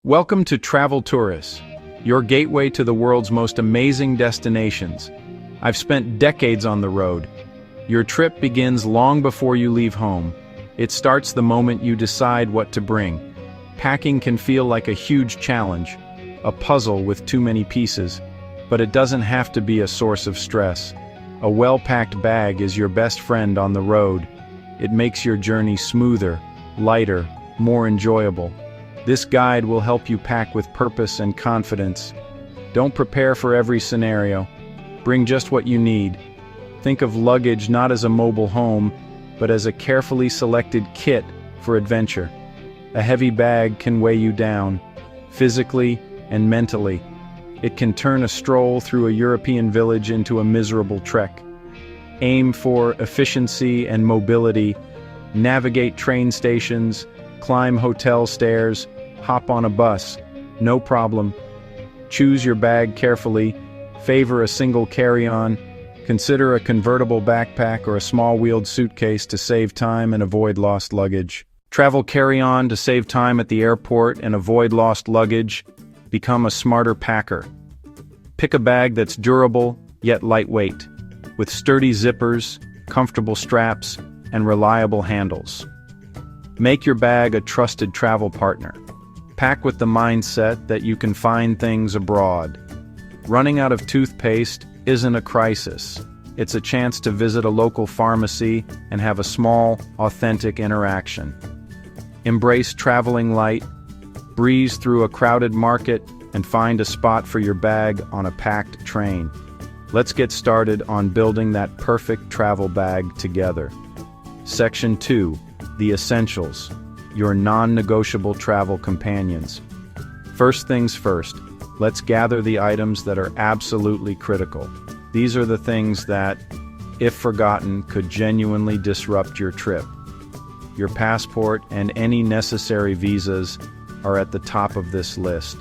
Welcome to Travel Tourists, your gateway to the world's most amazing destinations. I've spent decades on the road. Your trip begins long before you leave home. It starts the moment you decide what to bring. Packing can feel like a huge challenge, a puzzle with too many pieces, but it doesn't have to be a source of stress. A well-packed bag is your best friend on the road. It makes your journey smoother, lighter, more enjoyable. This guide will help you pack with purpose and confidence. Don't prepare for every scenario. Bring just what you need. Think of luggage not as a mobile home, but as a carefully selected kit for adventure. A heavy bag can weigh you down, physically and mentally. It can turn a stroll through a European village into a miserable trek. Aim for efficiency and mobility. Navigate train stations, climb hotel stairs, hop on a bus. No problem. Choose your bag carefully. Favor a single carry-on. Consider a convertible backpack or a small-wheeled suitcase to save time and avoid lost luggage. Travel carry-on to save time at the airport and avoid lost luggage. Become a smarter packer. Pick a bag that's durable, yet lightweight, with sturdy zippers, comfortable straps, and reliable handles. Make your bag a trusted travel partner. Pack with the mindset that you can find things abroad. Running out of toothpaste isn't a crisis. It's a chance to visit a local pharmacy and have a small, authentic interaction. Embrace traveling light. Breeze through a crowded market and find a spot for your bag on a packed train. Let's get started on building that perfect travel bag together. Section 2. The Essentials, your non-negotiable travel companions. First things first, let's gather the items that are absolutely critical. These are the things that, if forgotten, could genuinely disrupt your trip. Your passport and any necessary visas are at the top of this list.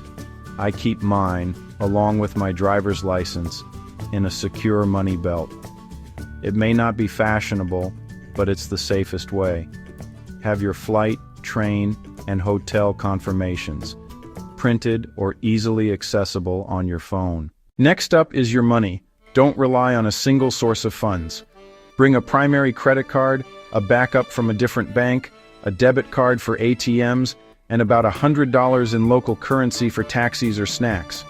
I keep mine, along with my driver's license, in a secure money belt. It may not be fashionable, but it's the safest way. Have your flight, train, and hotel confirmations, printed or easily accessible on your phone. Next up is your money. Don't rely on a single source of funds. Bring a primary credit card, a backup from a different bank, a debit card for ATMs, and about $100 in local currency for taxis or snacks.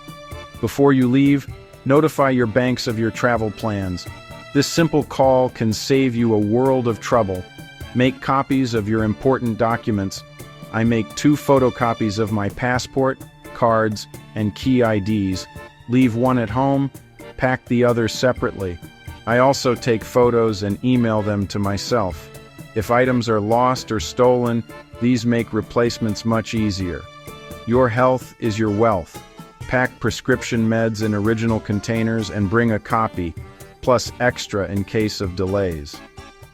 Before you leave, notify your banks of your travel plans. This simple call can save you a world of trouble. Make copies of your important documents. I make 2 photocopies of my passport, cards, and key IDs. Leave one at home, pack the other separately. I also take photos and email them to myself. If items are lost or stolen, these make replacements much easier. Your health is your wealth. Pack prescription meds in original containers and bring a copy, plus extra in case of delays.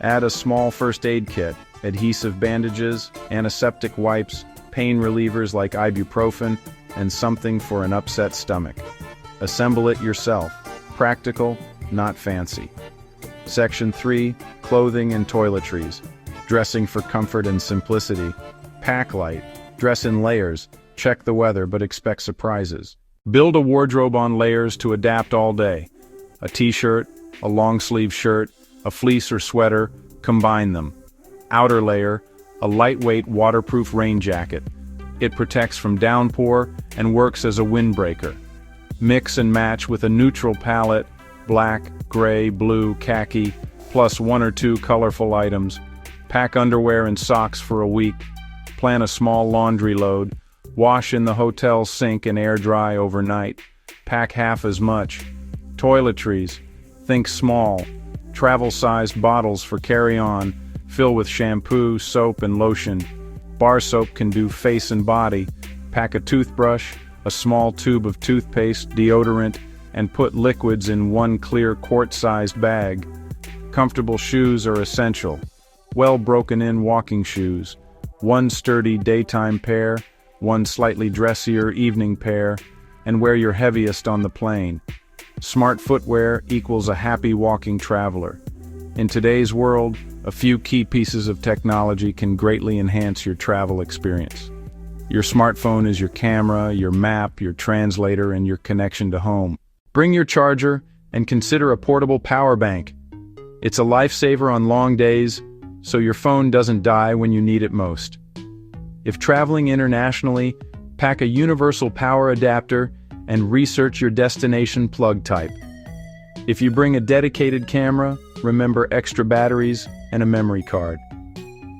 Add a small first aid kit, adhesive bandages, antiseptic wipes, pain relievers like ibuprofen, and something for an upset stomach. Assemble it yourself. Practical, not fancy. Section 3. Clothing and toiletries. Dressing for comfort and simplicity. Pack light. Dress in layers. Check the weather, but expect surprises. Build a wardrobe on layers to adapt all day. A t-shirt, a long-sleeve shirt, a fleece or sweater, combine them. Outer layer, a lightweight waterproof rain jacket. It protects from downpour and works as a windbreaker. Mix and match with a neutral palette, black, gray, blue, khaki, plus 1 or 2 colorful items. Pack underwear and socks for a week. Plan a small laundry load. Wash in the hotel sink and air dry overnight. Pack half as much. Toiletries. Think small. Travel-sized bottles for carry-on. Fill with shampoo, soap, and lotion. Bar soap can do face and body. Pack a toothbrush, a small tube of toothpaste, deodorant, and put liquids in 1 clear quart-sized bag. Comfortable shoes are essential. Well broken-in walking shoes. 1 sturdy daytime pair, 1 slightly dressier evening pair, and wear your heaviest on the plane. Smart footwear equals a happy walking traveler. In today's world, a few key pieces of technology can greatly enhance your travel experience. Your smartphone is your camera, your map, your translator, and your connection to home. Bring your charger and consider a portable power bank. It's a lifesaver on long days, so your phone doesn't die when you need it most. If traveling internationally, pack a universal power adapter and research your destination plug type. If you bring a dedicated camera, remember extra batteries and a memory card.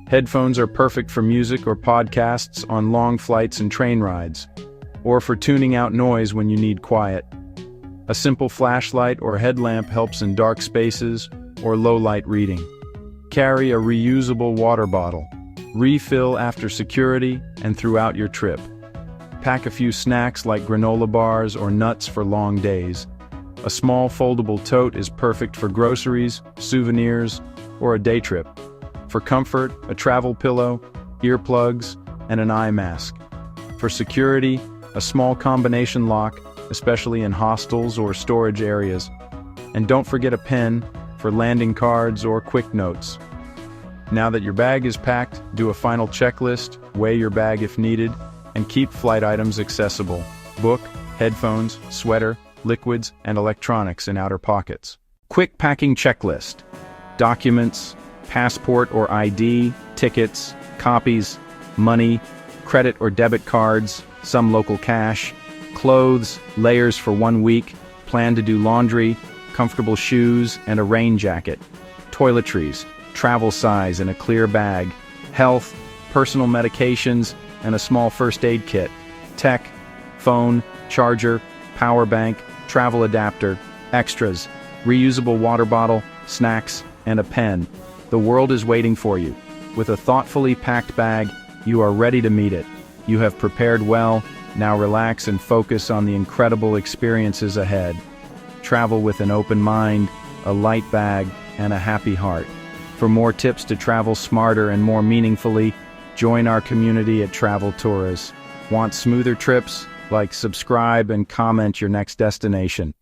Headphones are perfect for music or podcasts on long flights and train rides, or for tuning out noise when you need quiet. A simple flashlight or headlamp helps in dark spaces or low-light reading. Carry a reusable water bottle. Refill after security and throughout your trip. Pack a few snacks like granola bars or nuts for long days. A small foldable tote is perfect for groceries, souvenirs, or a day trip. For comfort, a travel pillow, earplugs, and an eye mask. For security, a small combination lock, especially in hostels or storage areas. And don't forget a pen for landing cards or quick notes. Now that your bag is packed, do a final checklist, weigh your bag if needed, and keep flight items accessible. Book, headphones, sweater, liquids, and electronics in outer pockets. Quick packing checklist. Documents, passport or ID, tickets, copies, money, credit or debit cards, some local cash, clothes, layers for 1 week, plan to do laundry, comfortable shoes, and a rain jacket. Toiletries, travel size in a clear bag. Health, personal medications, and a small first aid kit. Tech, phone, charger, power bank, travel adapter, extras, reusable water bottle, snacks, and a pen. The world is waiting for you. With a thoughtfully packed bag, you are ready to meet it. You have prepared well. Now relax and focus on the incredible experiences ahead. Travel with an open mind, a light bag, and a happy heart. For more tips to travel smarter and more meaningfully, join our community at Travel Tours. Want smoother trips? Like, subscribe, and comment your next destination.